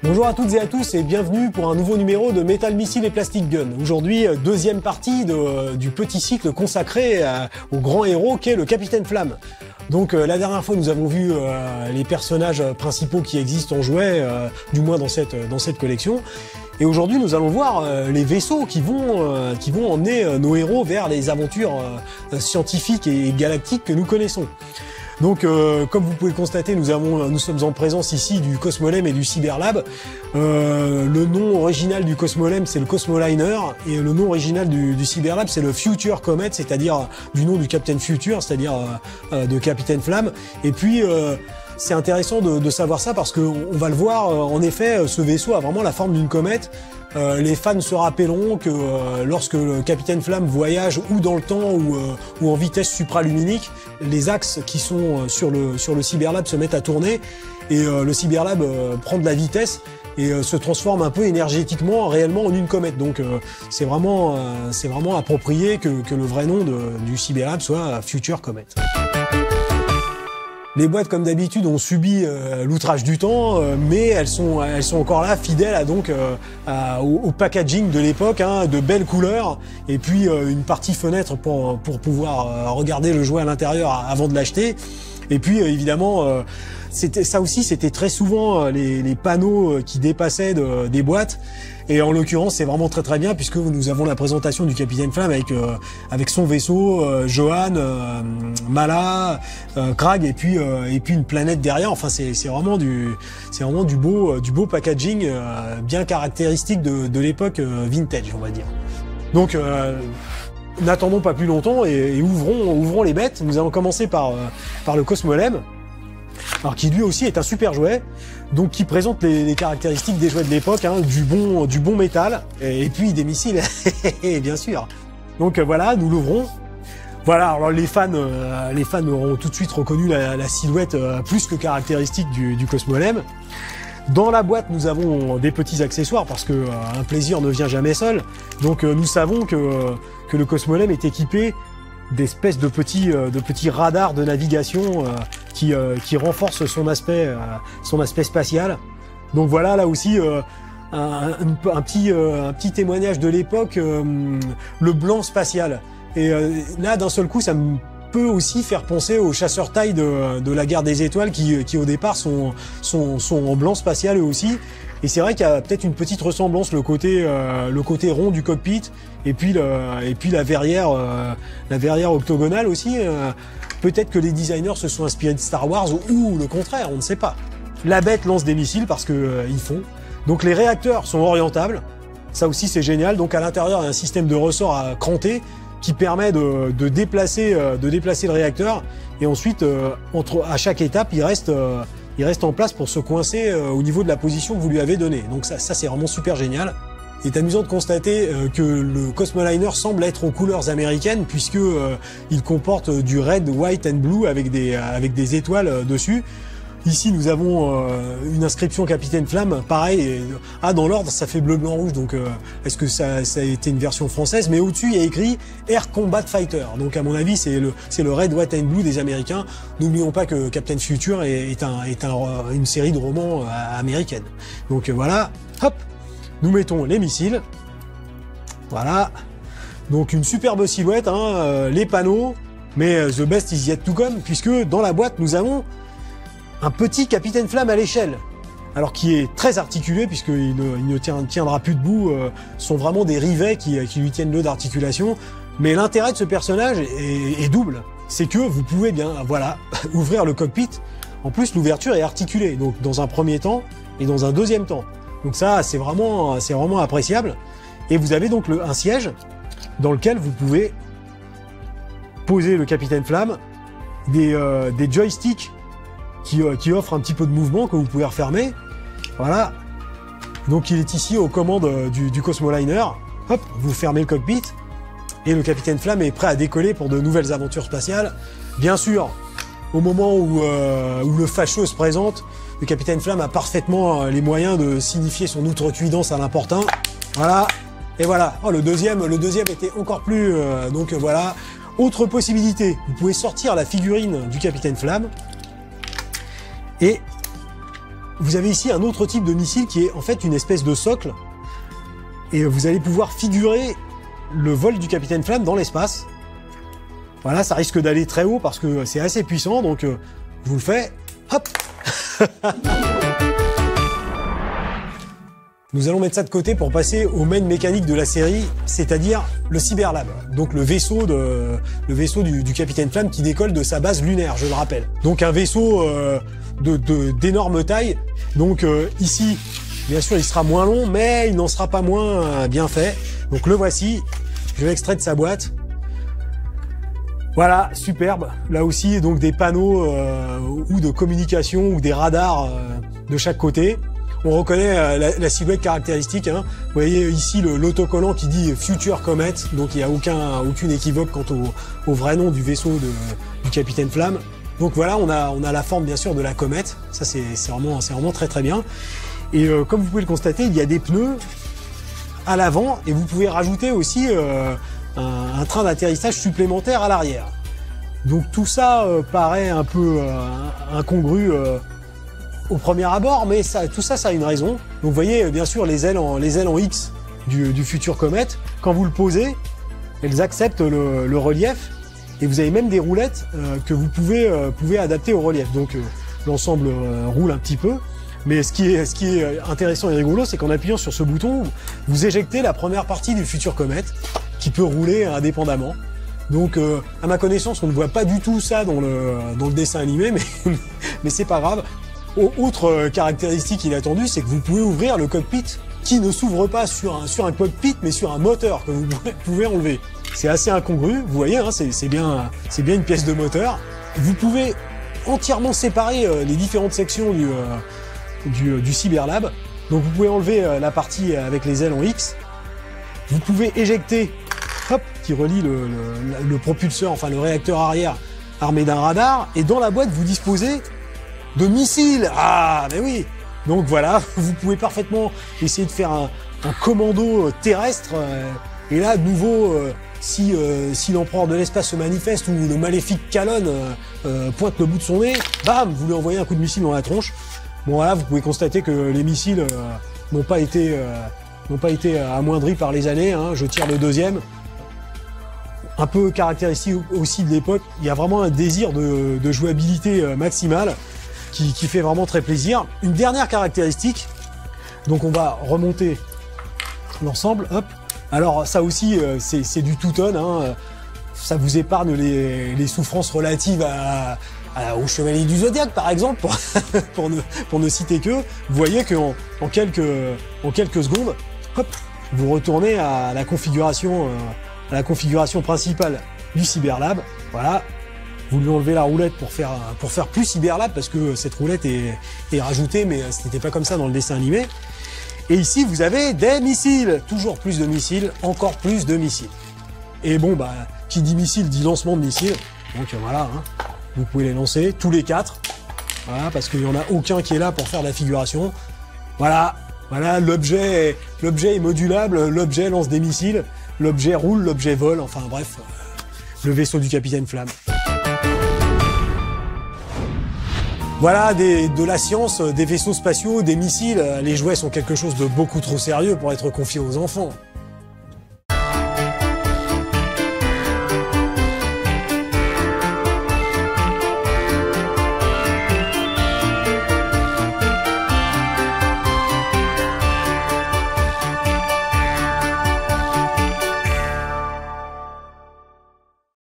Bonjour à toutes et à tous et bienvenue pour un nouveau numéro de Metal Missile et Plastic Gun. Aujourd'hui, deuxième partie du petit cycle consacré au grand héros qu'est le Capitaine Flamme. Donc la dernière fois, nous avons vu les personnages principaux qui existent en jouet, du moins dans cette collection. Et aujourd'hui, nous allons voir les vaisseaux qui vont emmener nos héros vers les aventures scientifiques et galactiques que nous connaissons. Donc, comme vous pouvez le constater, nous sommes en présence ici du Cosmolem et du Cyberlab. Le nom original du Cosmolem, c'est le Cosmoliner, et le nom original du Cyberlab, c'est le Future Comet, c'est-à-dire du nom du Captain Future, c'est-à-dire de Capitaine Flamme. Et puis, c'est intéressant de savoir ça parce qu'on va le voir, en effet, ce vaisseau a vraiment la forme d'une comète. Les fans se rappelleront que lorsque le Capitaine Flamme voyage ou dans le temps ou en vitesse supraluminique, les axes qui sont sur le Cyberlab se mettent à tourner et le Cyberlab prend de la vitesse et se transforme un peu énergétiquement réellement en une comète. Donc c'est vraiment approprié que le vrai nom du Cyberlab soit Future Comet. Les boîtes, comme d'habitude, ont subi l'outrage du temps, mais elles sont encore là, fidèles au packaging de l'époque, hein, de belles couleurs, et puis une partie fenêtre pour pouvoir regarder le jouet à l'intérieur avant de l'acheter. Et puis évidemment, c'était très souvent les panneaux qui dépassaient des boîtes. Et en l'occurrence, c'est vraiment très bien puisque nous avons la présentation du Capitaine Flamme avec son vaisseau, Johan, Mala, Krag et puis une planète derrière. Enfin, c'est vraiment du beau packaging bien caractéristique de l'époque vintage, on va dire. Donc n'attendons pas plus longtemps et ouvrons les bêtes. Nous allons commencer par le Cosmolem. Alors qui lui aussi est un super jouet, donc qui présente les caractéristiques des jouets de l'époque, hein, du bon métal, et puis des missiles, bien sûr. Donc voilà, nous l'ouvrons. Voilà, alors les fans auront tout de suite reconnu la silhouette plus que caractéristique du Cosmolem. Dans la boîte, nous avons des petits accessoires parce que un plaisir ne vient jamais seul. Donc nous savons que le Cosmolem est équipé d'espèces de petits radars de navigation qui renforcent son aspect spatial. Donc voilà, là aussi un petit témoignage de l'époque, le blanc spatial. Et là, d'un seul coup, ça me peut aussi faire penser aux chasseurs taille de la guerre des étoiles qui au départ sont en blanc spatial eux aussi. Et c'est vrai qu'il y a peut-être une petite ressemblance, le côté rond du cockpit et puis la verrière octogonale aussi. Peut-être que les designers se sont inspirés de Star Wars ou le contraire, on ne sait pas. La bête lance des missiles parce que ils font. Donc les réacteurs sont orientables. Ça aussi c'est génial. Donc à l'intérieur il y a un système de ressort à cranter qui permet de déplacer le réacteur. Et ensuite à chaque étape il reste en place pour se coincer au niveau de la position que vous lui avez donnée. Donc ça c'est vraiment super génial. Il est amusant de constater que le Cosmoliner semble être aux couleurs américaines puisque il comporte du red, white and blue avec des étoiles dessus. Ici nous avons une inscription Capitaine Flamme, pareil. Dans l'ordre ça fait bleu, blanc, rouge. Donc est-ce que ça a été une version française? Mais au-dessus il y a écrit Air Combat Fighter. Donc à mon avis c'est le red, white and blue des Américains. N'oublions pas que Captain Future est une série de romans américaine. Donc voilà, hop. Nous mettons les missiles. Voilà. Donc une superbe silhouette, hein, les panneaux. Mais the best is yet to come, puisque dans la boîte, nous avons un petit Capitaine Flamme à l'échelle. Alors qui est très articulé, puisqu'il ne tiendra plus debout. Sont vraiment des rivets qui lui tiennent le d'articulation. Mais l'intérêt de ce personnage est double. C'est que vous pouvez bien, voilà, ouvrir le cockpit. En plus, l'ouverture est articulée. Donc dans un premier temps et dans un deuxième temps. Donc ça, c'est vraiment appréciable. Et vous avez donc un siège dans lequel vous pouvez poser le Capitaine Flamme, des joysticks qui offrent un petit peu de mouvement que vous pouvez refermer. Voilà. Donc il est ici aux commandes du Cosmoliner. Hop, vous fermez le cockpit et le Capitaine Flamme est prêt à décoller pour de nouvelles aventures spatiales. Bien sûr, au moment où le fâcheux se présente, le capitaine Flamme a parfaitement les moyens de signifier son outrecuidance à l'importun. Voilà, et voilà. Oh, le deuxième était encore plus... donc voilà. Autre possibilité, vous pouvez sortir la figurine du capitaine Flamme. Et vous avez ici un autre type de missile qui est en fait une espèce de socle. Et vous allez pouvoir figurer le vol du capitaine Flamme dans l'espace. Voilà, ça risque d'aller très haut parce que c'est assez puissant, donc je vous le fais. Hop. Nous allons mettre ça de côté pour passer au main mécanique de la série, c'est-à-dire le Cyberlab. Donc le vaisseau du capitaine Flamme qui décolle de sa base lunaire, je le rappelle. Donc un vaisseau d'énorme taille. Donc ici, bien sûr, il sera moins long, mais il n'en sera pas moins bien fait. Donc le voici. Je l'extrais de sa boîte. Voilà, superbe. Là aussi, donc des panneaux ou de communication ou des radars de chaque côté. On reconnaît la silhouette caractéristique. Hein. Vous voyez ici l'autocollant qui dit Future Comet, donc il n'y a aucune équivoque quant au vrai nom du vaisseau du capitaine Flamme. Donc voilà, on a la forme bien sûr de la comète. Ça c'est vraiment très très bien. Et comme vous pouvez le constater, il y a des pneus à l'avant et vous pouvez rajouter aussi un train d'atterrissage supplémentaire à l'arrière. Donc tout ça paraît un peu incongru au premier abord, mais tout ça a une raison. Donc vous voyez bien sûr les ailes en X du futur Comet. Quand vous le posez, elles acceptent le relief et vous avez même des roulettes que vous pouvez adapter au relief. Donc l'ensemble roule un petit peu. Mais ce qui est intéressant et rigolo, c'est qu'en appuyant sur ce bouton, vous éjectez la première partie du futur Comet qui peut rouler indépendamment. Donc, à ma connaissance, on ne voit pas du tout ça dans le dessin animé, mais c'est pas grave. Autre caractéristique inattendue, c'est que vous pouvez ouvrir le cockpit qui ne s'ouvre pas sur un cockpit, mais sur un moteur que vous pouvez enlever. C'est assez incongru, vous voyez, hein, c'est bien une pièce de moteur. Vous pouvez entièrement séparer les différentes sections du Cyberlab. Donc vous pouvez enlever la partie avec les ailes en X. Vous pouvez éjecter, hop, qui relie le propulseur, enfin le réacteur arrière armé d'un radar. Et dans la boîte, vous disposez de missiles. Ah, mais oui. Donc voilà, vous pouvez parfaitement essayer de faire un commando terrestre. Et là, de nouveau, si l'empereur de l'espace se manifeste ou le maléfique Calonne pointe le bout de son nez, bam, vous lui envoyez un coup de missile dans la tronche. Bon voilà, vous pouvez constater que les missiles n'ont pas été amoindris par les années. Hein. Je tire le deuxième. Un peu caractéristique aussi de l'époque, il y a vraiment un désir de jouabilité maximale qui fait vraiment très plaisir. Une dernière caractéristique, donc on va remonter l'ensemble, hop. Alors ça aussi, c'est du two-tone, hein. Ça vous épargne les souffrances relatives au Chevalier du Zodiaque, par exemple, pour ne citer que. Vous voyez qu'en quelques secondes, hop, vous retournez à la configuration principale du Cyberlab. Voilà, vous lui enlevez la roulette pour faire plus Cyberlab, parce que cette roulette est rajoutée, mais ce n'était pas comme ça dans le dessin animé. Et ici, vous avez des missiles, toujours plus de missiles, encore plus de missiles. Et bon, bah, qui dit missile dit lancement de missiles. Donc voilà, hein. Vous pouvez les lancer tous les 4. Voilà, parce qu'il n'y en a aucun qui est là pour faire la figuration. Voilà, l'objet est modulable, l'objet lance des missiles, l'objet roule, l'objet vole, enfin bref, le vaisseau du capitaine Flamme. Voilà, de la science, des vaisseaux spatiaux, des missiles. Les jouets sont quelque chose de beaucoup trop sérieux pour être confiés aux enfants.